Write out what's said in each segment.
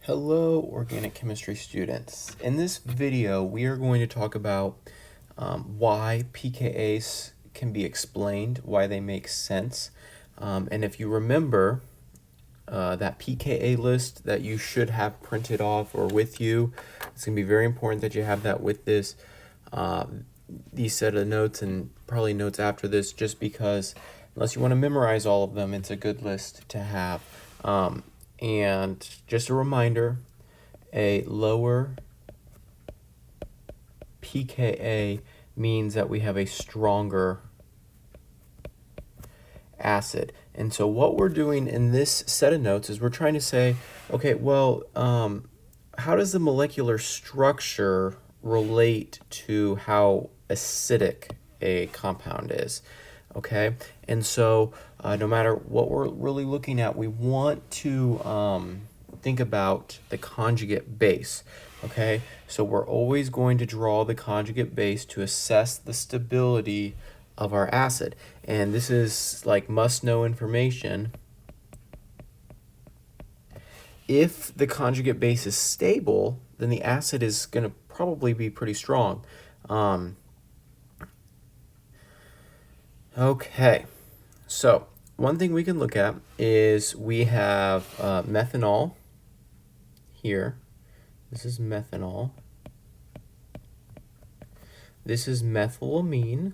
Hello, organic chemistry students. In this video, we are going to talk about why pKa's can be explained, why they make sense. And if you remember that pKa list that you should have printed off or with you, it's going to be very important that you have that with these set of notes and probably notes after this, just because unless you want to memorize all of them, it's a good list to have. And just a reminder, a lower pKa means that we have a stronger acid. And so what we're doing in this set of notes is we're trying to say, okay, well, how does the molecular structure relate to how acidic a compound is? Okay, and so no matter what we're really looking at, we want to think about the conjugate base. Okay, so we're always going to draw the conjugate base to assess the stability of our acid. And this is like must-know information. If the conjugate base is stable, then the acid is going to probably be pretty strong. Okay, so one thing we can look at is we have methanol here. This is methanol. This is methylamine.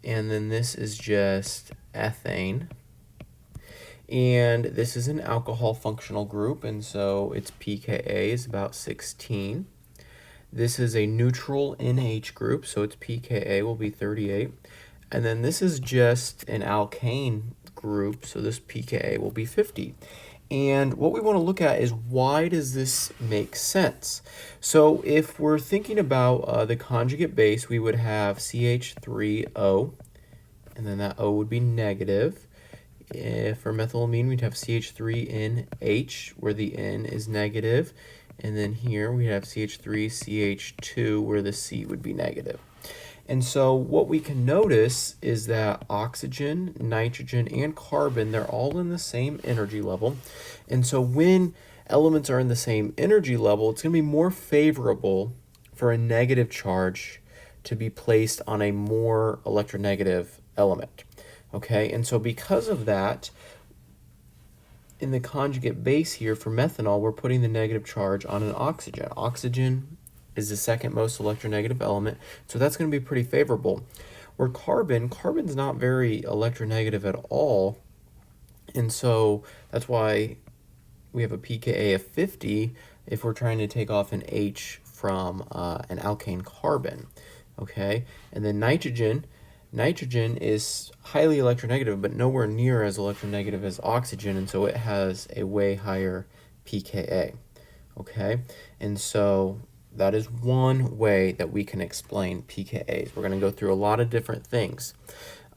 And then this is just ethane. And this is an alcohol functional group, and so its pKa is about 16. This is a neutral NH group, so its pKa will be 38. And then this is just an alkane group, so this pKa will be 50. And what we want to look at is, why does this make sense? So if we're thinking about the conjugate base, we would have CH3O, and then that O would be negative. For methylamine, we'd have CH3NH, where the N is negative. And then here we have CH3CH2, where the C would be negative. And so what we can notice is that oxygen, nitrogen, and carbon, they're all in the same energy level. And so when elements are in the same energy level, it's going to be more favorable for a negative charge to be placed on a more electronegative element. Okay, and so because of that, in the conjugate base here for methanol, we're putting the negative charge on an oxygen. Oxygen is the second most electronegative element, so that's going to be pretty favorable. Where carbon's not very electronegative at all, and so that's why we have a pKa of 50 if we're trying to take off an H from an alkane carbon. Okay, and then nitrogen is highly electronegative, but nowhere near as electronegative as oxygen, and so it has a way higher pKa. Okay, and so that is one way that we can explain pKa's. We're going to go through a lot of different things.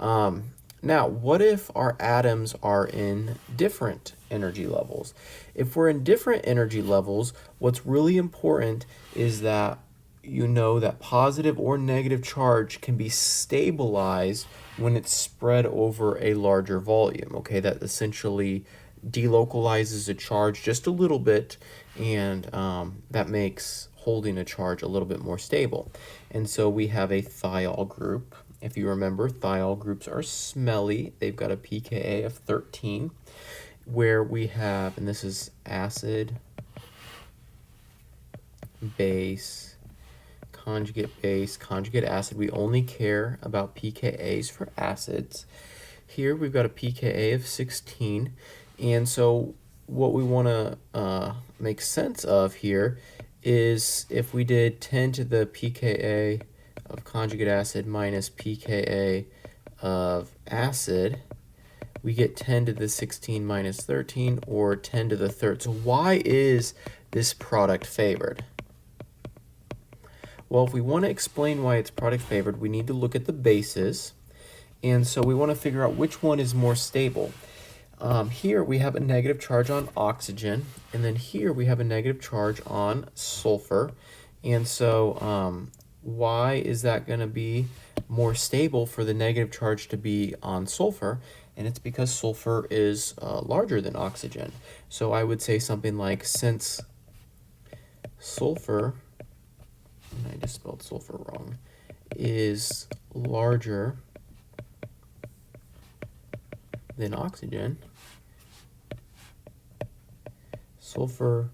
Now, what if our atoms are in different energy levels? If we're in different energy levels, what's really important is that you know that positive or negative charge can be stabilized when it's spread over a larger volume. Okay, that essentially delocalizes a charge just a little bit, and that makes holding a charge a little bit more stable. And so we have a thiol group. If you remember, thiol groups are smelly. They've got a pKa of 13, where we have, and this is acid, base, conjugate base, conjugate acid. We only care about pKa's for acids. Here we've got a pKa of 16, and so what we want to make sense of here is if we did 10 to the pKa of conjugate acid minus pKa of acid, we get 10 to the 16 minus 13, or 10 to the third. So why is this product favored? Well, if we want to explain why it's product favored, we need to look at the bases. And so we want to figure out which one is more stable. Here we have a negative charge on oxygen, and then here we have a negative charge on sulfur. And so why is that going to be more stable for the negative charge to be on sulfur? and it's because sulfur is larger than oxygen. So I would say something like, since sulfur, and I just spelled sulfur wrong, is larger than oxygen, sulfur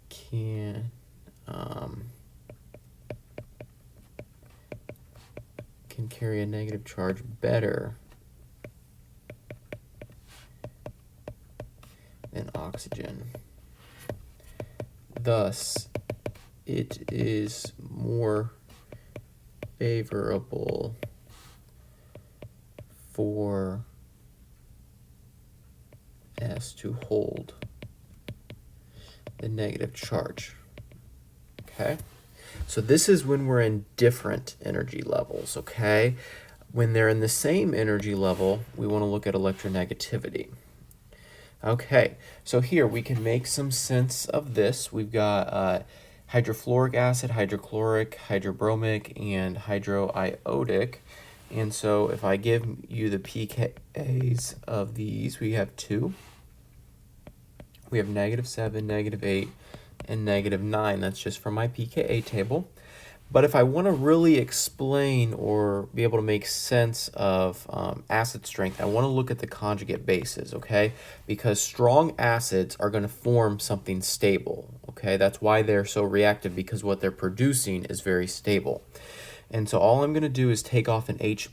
can carry a negative charge better than oxygen. Thus, it is more favorable for S to hold the negative charge. Okay? So this is when we're in different energy levels, okay? When they're in the same energy level, we want to look at electronegativity. Okay, so here we can make some sense of this. We've got hydrofluoric acid, hydrochloric, hydrobromic, and hydroiodic. And so if I give you the pKa's of these, we have 2. We have -7, -8, and -9. That's just from my pKa table. But if I want to really explain or be able to make sense of acid strength, I want to look at the conjugate bases, okay? Because strong acids are going to form something stable, okay? That's why they're so reactive, because what they're producing is very stable. And so all I'm going to do is take off an H+,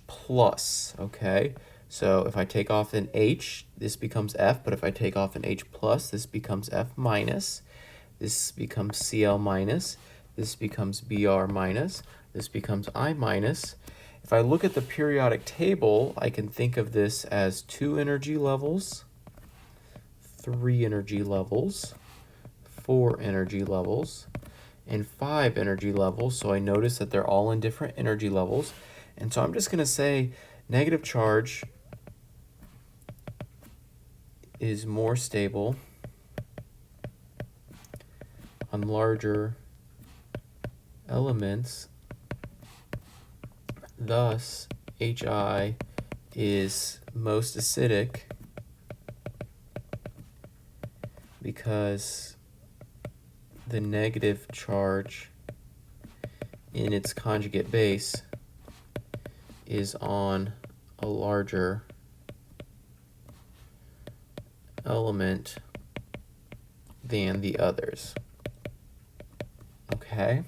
okay? So if I take off an H, this becomes F, but if I take off an H+, this becomes F-, this becomes Cl-, this becomes Br-, this becomes I-. If I look at the periodic table, I can think of this as 2 energy levels, 3 energy levels, 4 energy levels, and 5 energy levels. So I notice that they're all in different energy levels. And so I'm just going to say negative charge is more stable on larger elements. Thus, HI is most acidic because the negative charge in its conjugate base is on a larger element than the others. Okay?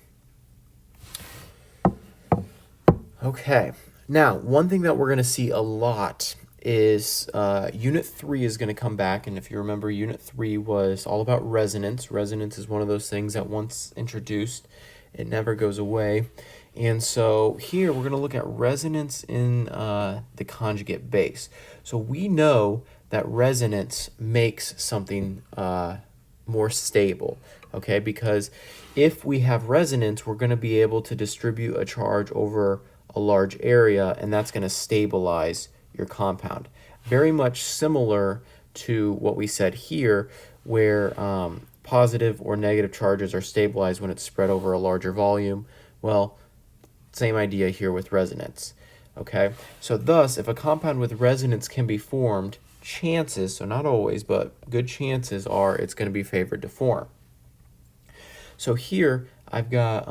Okay. Now, one thing that we're going to see a lot is Unit 3 is going to come back, and if you remember, Unit 3 was all about resonance. Resonance is one of those things that once introduced, it never goes away. And so here we're going to look at resonance in the conjugate base. So we know that resonance makes something more stable, okay? Because if we have resonance, we're going to be able to distribute a charge over a large area, and that's going to stabilize your compound. Very much similar to what we said here, where positive or negative charges are stabilized when it's spread over a larger volume. Well, same idea here with resonance. Okay, so thus, if a compound with resonance can be formed, chances, so not always, but good chances are it's going to be favored to form. So here I've got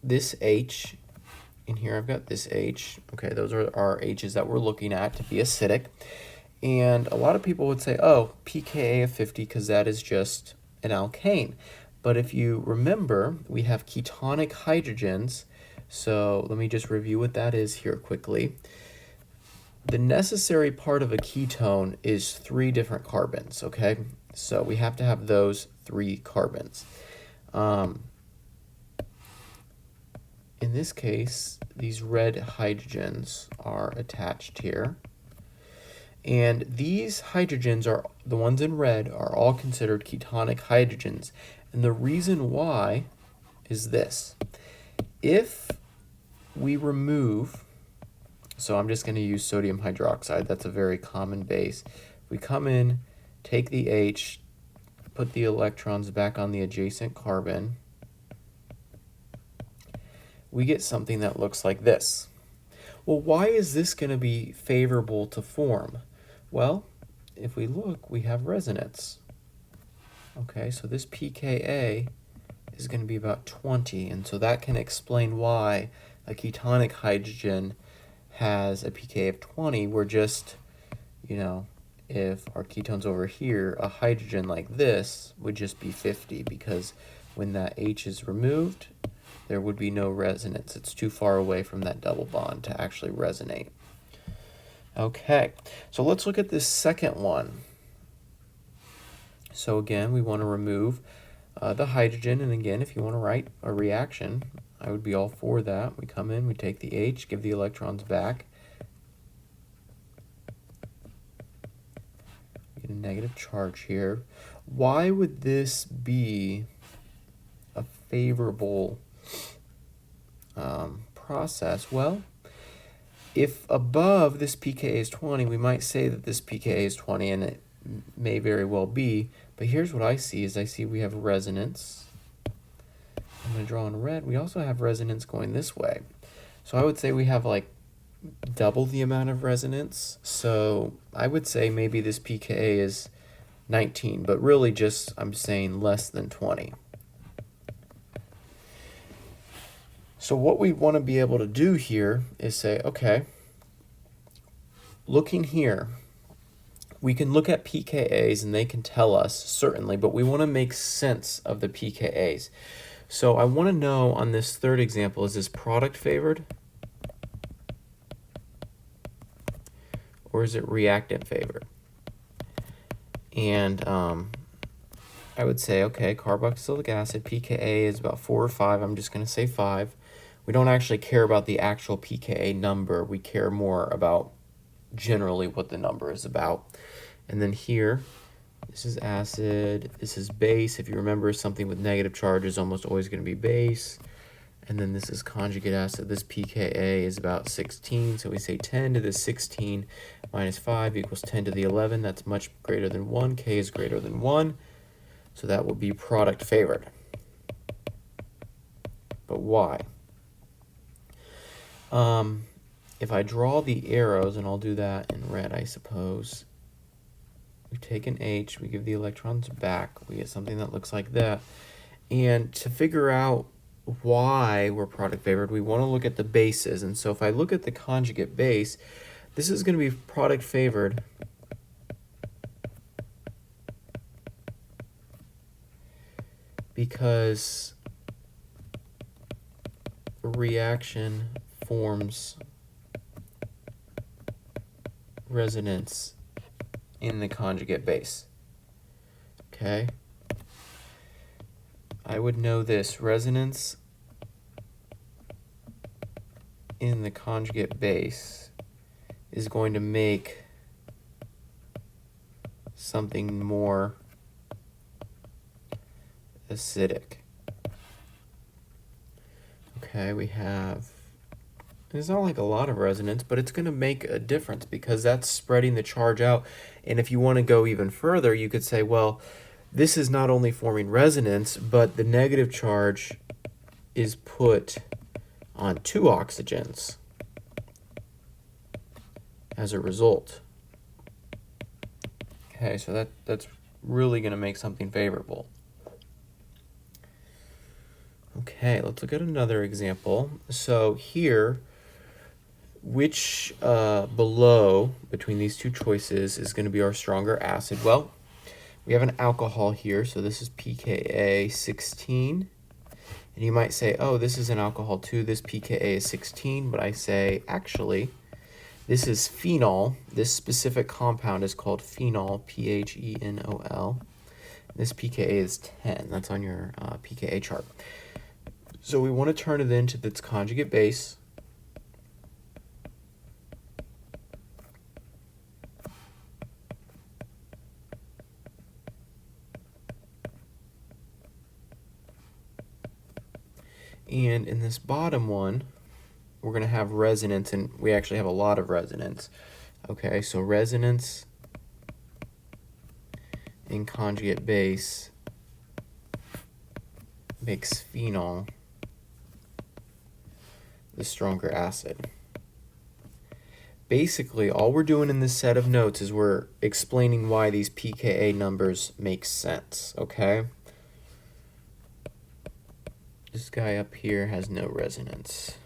this H, and here I've got this H. Okay, those are our H's that we're looking at to be acidic. And a lot of people would say, oh, pKa of 50 because that is just an alkane. But if you remember, we have ketonic hydrogens. So let me just review what that is here quickly. The necessary part of a ketone is 3 different carbons, okay? So we have to have those 3 carbons. In this case, these red hydrogens are attached here. And these hydrogens, are the ones in red, are all considered ketonic hydrogens. And the reason why is this. If we remove, so I'm just going to use sodium hydroxide, that's a very common base. We come in, take the H, put the electrons back on the adjacent carbon, we get something that looks like this. Well, why is this going to be favorable to form? Well, if we look, we have resonance. Okay, so this pKa is going to be about 20, and so that can explain why a ketonic hydrogen has a pKa of 20, where just, if our ketone's over here, a hydrogen like this would just be 50, because when that H is removed, there would be no resonance. It's too far away from that double bond to actually resonate. Okay, so let's look at this second one. So again, we want to remove the hydrogen, and again, if you want to write a reaction, I would be all for that. We come in, we take the H, give the electrons back. We get a negative charge here. Why would this be a favorable process? Well, if above this pKa is 20, we might say that this pKa is 20, and it may very well be, but here's what I see is I see we have resonance. I'm going to draw in red. We also have resonance going this way. So I would say we have like double the amount of resonance. So I would say maybe this pKa is 19, but really just I'm saying less than 20. So what we want to be able to do here is say, okay, looking here, we can look at pKa's and they can tell us certainly, but we want to make sense of the pKa's. So I want to know on this third example, is this product favored or is it reactant favored? And I would say, okay, carboxylic acid, pKa is about 4 or 5. I'm just going to say 5. We don't actually care about the actual pKa number. We care more about generally what the number is about. And then here, this is acid, this is base. If you remember, something with negative charge is almost always going to be base. And then this is conjugate acid. This pKa is about 16, so we say 10 to the 16 minus 5 equals 10 to the 11. That's much greater than 1. K is greater than 1, so that will be product favored. But why? If I draw the arrows, and I'll do that in red, I suppose, we take an H, we give the electrons back, we get something that looks like that. And to figure out why we're product favored, we want to look at the bases. And so if I look at the conjugate base, this is going to be product favored because the reaction forms resonance in the conjugate base. Okay? I would know this. Resonance in the conjugate base is going to make something more acidic. Okay, we have, it's not like a lot of resonance, but it's going to make a difference because that's spreading the charge out. And if you want to go even further, you could say, well, this is not only forming resonance, but the negative charge is put on 2 oxygens as a result. Okay, so that's really going to make something favorable. Okay, let's look at another example. So here, which below between these two choices is going to be our stronger acid? Well, we have an alcohol here, so this is pKa 16. And you might say, oh, this is an alcohol too, this pKa is 16, but I say, actually, this is phenol. This specific compound is called phenol, Phenol. This pKa is 10. That's on your pKa chart. So we want to turn it into its conjugate base. And in this bottom one, we're going to have resonance, and we actually have a lot of resonance. Okay, so resonance in conjugate base makes phenol the stronger acid. basically all we're doing in this set of notes is we're explaining why these pKa numbers make sense, okay? This guy up here has no resonance.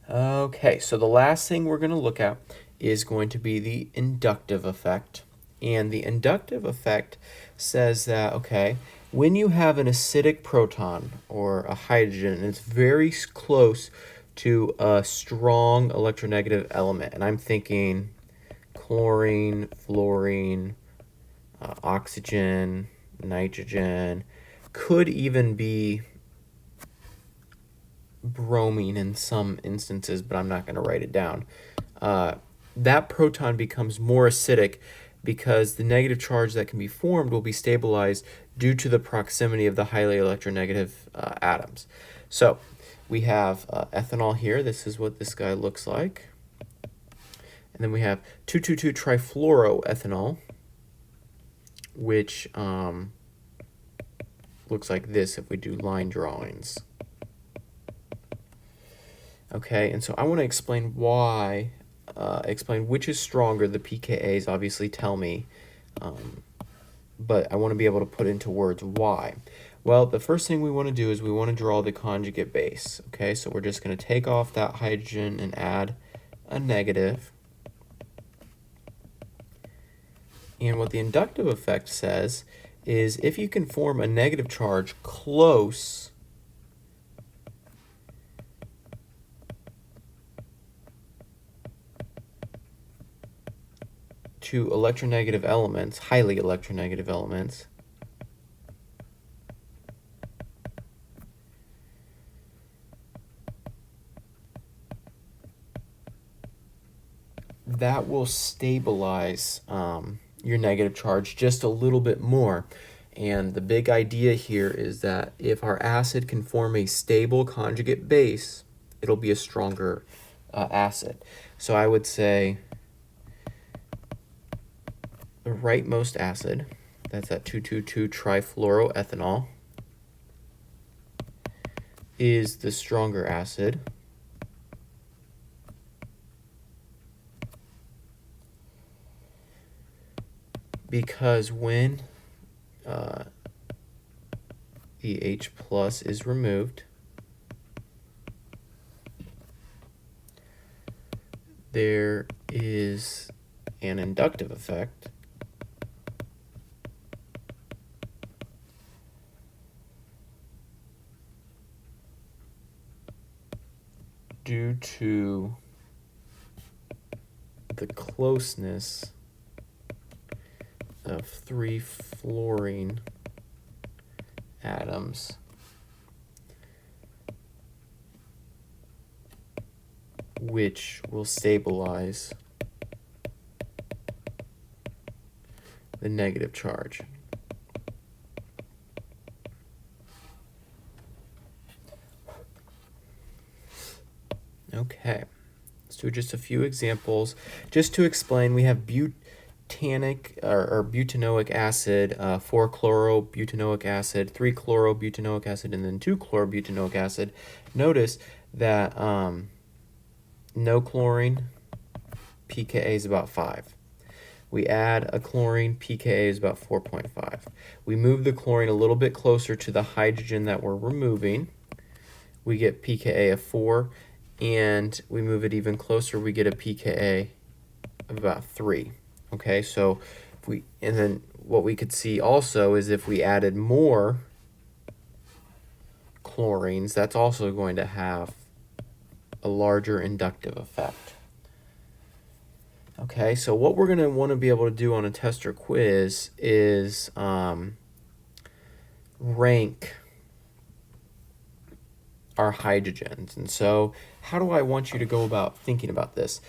Okay, so the last thing we're going to look at is going to be the inductive effect. And the inductive effect says that, okay, when you have an acidic proton or a hydrogen, and it's very close to a strong electronegative element, and I'm thinking chlorine, fluorine, oxygen, nitrogen, could even be bromine in some instances, but I'm not going to write it down. That proton becomes more acidic because the negative charge that can be formed will be stabilized due to the proximity of the highly electronegative atoms. So we have ethanol here. This is what this guy looks like. And then we have 2,2,2-trifluoroethanol, which looks like this if we do line drawings. Okay, and so I want to explain why, explain which is stronger. The pKa's obviously tell me, but I want to be able to put into words why. Well, the first thing we want to do is we want to draw the conjugate base. Okay, so we're just going to take off that hydrogen and add a negative. And what the inductive effect says is if you can form a negative charge close to electronegative elements, highly electronegative elements, that will stabilize your negative charge just a little bit more. And the big idea here is that if our acid can form a stable conjugate base, it'll be a stronger acid. So I would say the rightmost acid, that's that 2,2,2-trifluoroethanol, is the stronger acid. Because when the H plus is removed, there is an inductive effect due to the closeness of 3 fluorine atoms which will stabilize the negative charge. Okay, let's do just a few examples. Just to explain, we have butanoic acid, 4-chlorobutanoic acid, 3-chlorobutanoic acid, and then 2-chlorobutanoic acid. Notice that no chlorine, pKa is about 5. We add a chlorine, pKa is about 4.5. We move the chlorine a little bit closer to the hydrogen that we're removing. We get pKa of 4, and we move it even closer, we get a pKa of about 3. Okay, so and then what we could see also is if we added more chlorines, that's also going to have a larger inductive effect. Okay, so what we're going to want to be able to do on a test or quiz is rank our hydrogens. And so how do I want you to go about thinking about this?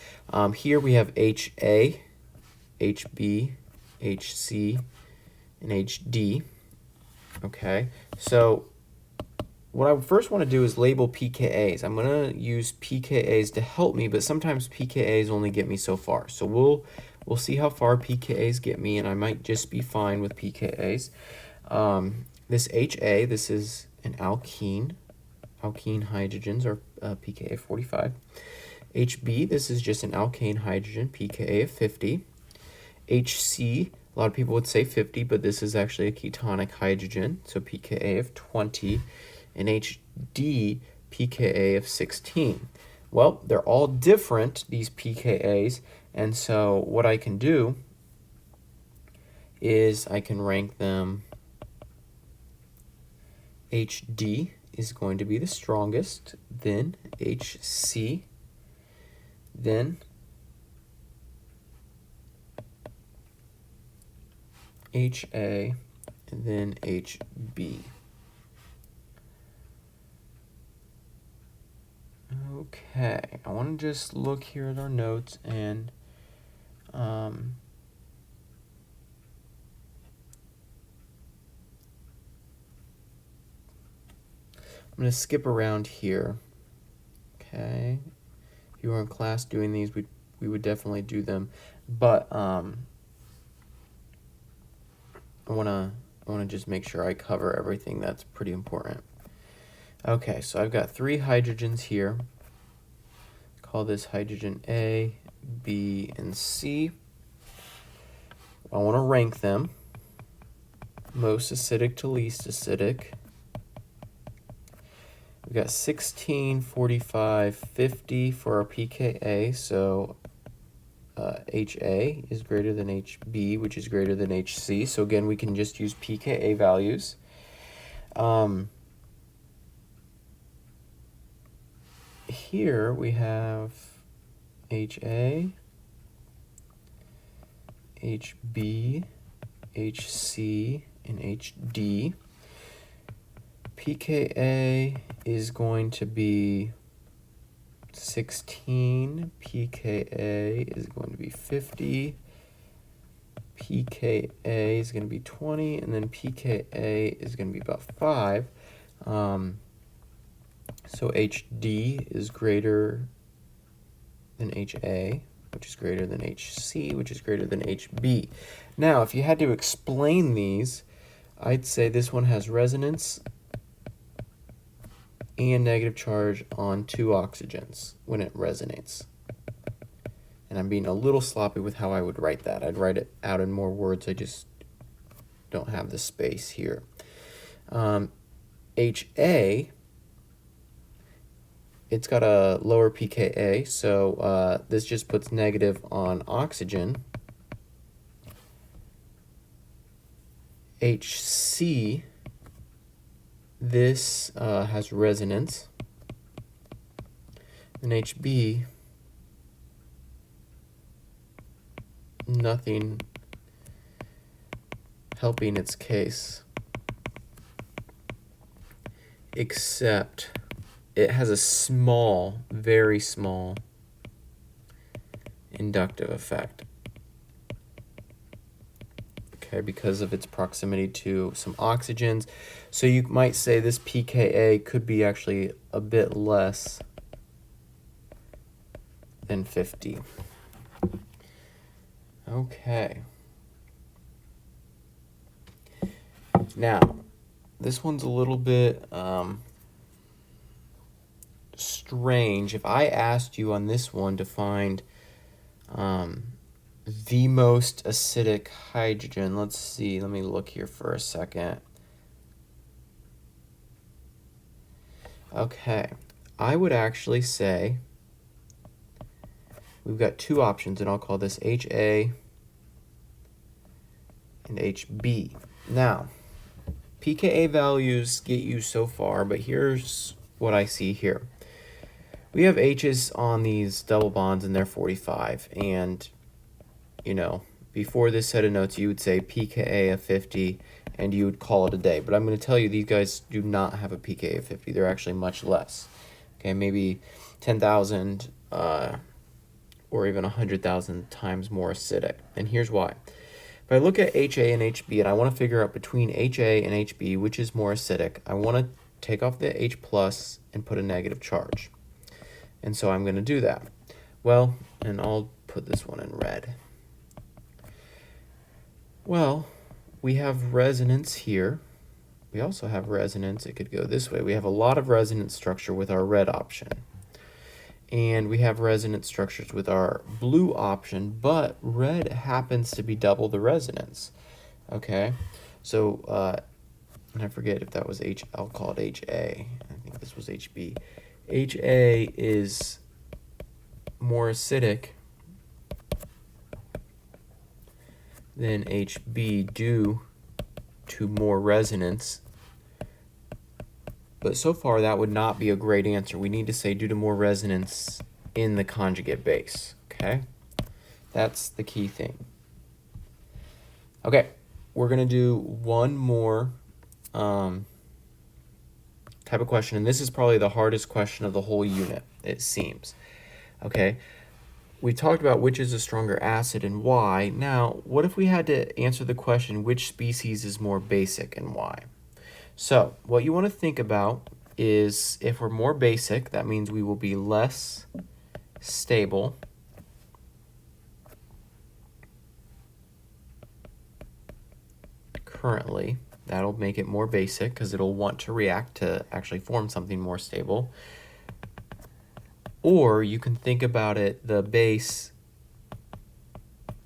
Here we have HA, HB, HC, and HD. Okay, so what I first want to do is label pKa's. I'm going to use pKa's to help me, but sometimes pKa's only get me so far. So we'll see how far pKa's get me, and I might just be fine with pKa's. This HA, this is an alkene. alkene hydrogens are pKa 45. HB, this is just an alkane hydrogen, pKa of 50. HC, a lot of people would say 50, but this is actually a ketonic hydrogen, so pKa of 20. And HD, pKa of 16. Well, they're all different, these pKa's, and so what I can do is I can rank them. HD is going to be the strongest, then HC, then HA, and then HB. Okay, I want to just look here at our notes and I'm going to skip around here. Okay, if you were in class doing these, we would definitely do them, but I want to just make sure I cover everything that's pretty important. Okay, so I've got 3 hydrogens here. Call this hydrogen A, B, and C. I want to rank them, most acidic to least acidic. We've got 16, 45, 50 for our pKa, so HA is greater than HB, which is greater than HC. So again, we can just use pKa values. Here we have HA, HB, HC, and HD. pKa is going to be 16, pKa is going to be 50, pKa is going to be 20, and then pKa is going to be about 5. So HD is greater than HA, which is greater than HC, which is greater than HB. Now, if you had to explain these, I'd say this one has resonance and negative charge on 2 oxygens when it resonates. And I'm being a little sloppy with how I would write that. I'd write it out in more words. I just don't have the space here. HA, it's got a lower pKa, so this just puts negative on oxygen. HC, this has resonance. And HB, nothing helping its case, except it has a small, very small inductive effect. Okay, because of its proximity to some oxygens. So you might say this pKa could be actually a bit less than 50. Okay. Now, this one's a little bit strange. If I asked you on this one to find the most acidic hydrogen, let's see, let me look here for a second. Okay, I would actually say we've got 2 options, and I'll call this HA and HB. Now, pKa values get you so far, but here's what I see here. We have H's on these double bonds, and they're 45. And, you know, before this set of notes, you would say pKa of 50, and you would call it a day. But I'm going to tell you, these guys do not have a pKa of 50. They're actually much less. Okay, maybe 10,000 or even 100,000 times more acidic. And here's why. If I look at HA and HB, and I want to figure out between HA and HB, which is more acidic, I want to take off the H plus and put a negative charge. And so I'm going to do that. Well, and I'll put this one in red. Well, we have resonance here, we also have resonance. It could go this way. We have a lot of resonance structure with our red option. And we have resonance structures with our blue option, but red happens to be double the resonance. Okay, so and I forget if that was H, I'll call it HA. I think this was HB. HA is more acidic than HB due to more resonance. But so far that would not be a great answer. We need to say due to more resonance in the conjugate base, okay? That's the key thing. Okay, we're gonna do one more type of question, and this is probably the hardest question of the whole unit, it seems. Okay, we talked about which is a stronger acid and why. Now, what if we had to answer the question, which species is more basic and why? So, what you want to think about is if we're more basic, that means we will be less stable. Currently, that'll make it more basic because it'll want to react to actually form something more stable. Or you can think about it, the base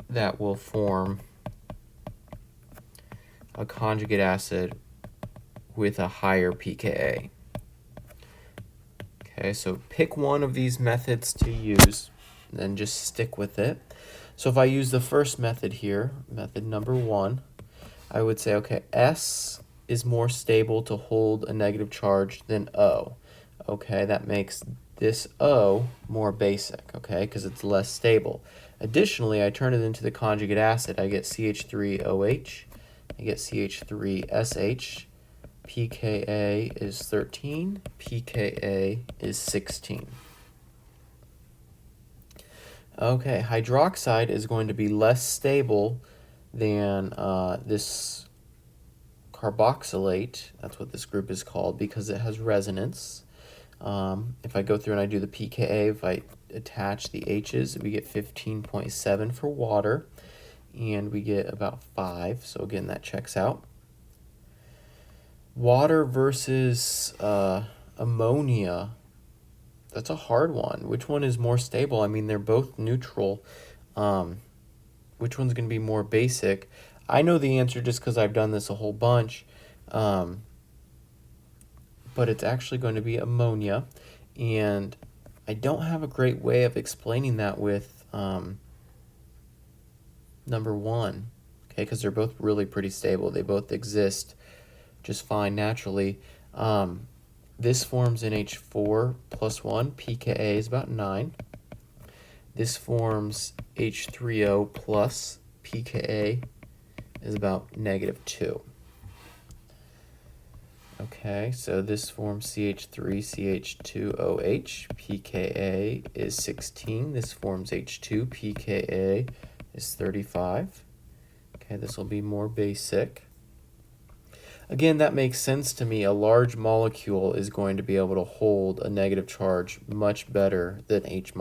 that will form a conjugate acid with a higher pKa. Okay, so pick one of these methods to use, then just stick with it. So if I use the first method here, method number 1, I would say, okay, S is more stable to hold a negative charge than O. Okay, that makes this O more basic, okay, because it's less stable. Additionally, I turn it into the conjugate acid. I get CH3OH, I get CH3SH, pKa is 13, pKa is 16. Okay, hydroxide is going to be less stable than this carboxylate. That's what this group is called because it has resonance. If I go through and I do the pKa, if I attach the H's, we get 15.7 for water, and we get about 5. So again, that checks out. Water versus ammonia, that's a hard one. Which one is more stable? I mean, they're both neutral. Which one's going to be more basic? I know the answer just because I've done this a whole bunch. But it's actually going to be ammonia. And I don't have a great way of explaining that with number 1. Okay, because they're both really pretty stable. They both exist just fine naturally. This forms NH4 plus 1. pKa is about 9. This forms H3O plus. pKa is about -2. Okay, so this forms CH3CH2OH. pKa is 16. This forms H2. pKa is 35. Okay, this will be more basic. Again, that makes sense to me. A large molecule is going to be able to hold a negative charge much better than H-.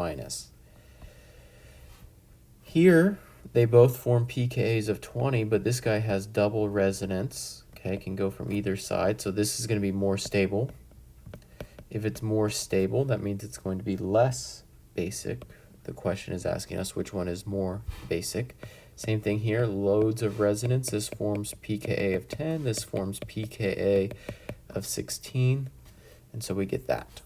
Here, they both form pKa's of 20, but this guy has double resonance. Okay, can go from either side, so this is going to be more stable. If it's more stable, that means it's going to be less basic. The question is asking us which one is more basic. Same thing here, loads of resonance. This forms pKa of 10, this forms pKa of 16, and so we get that.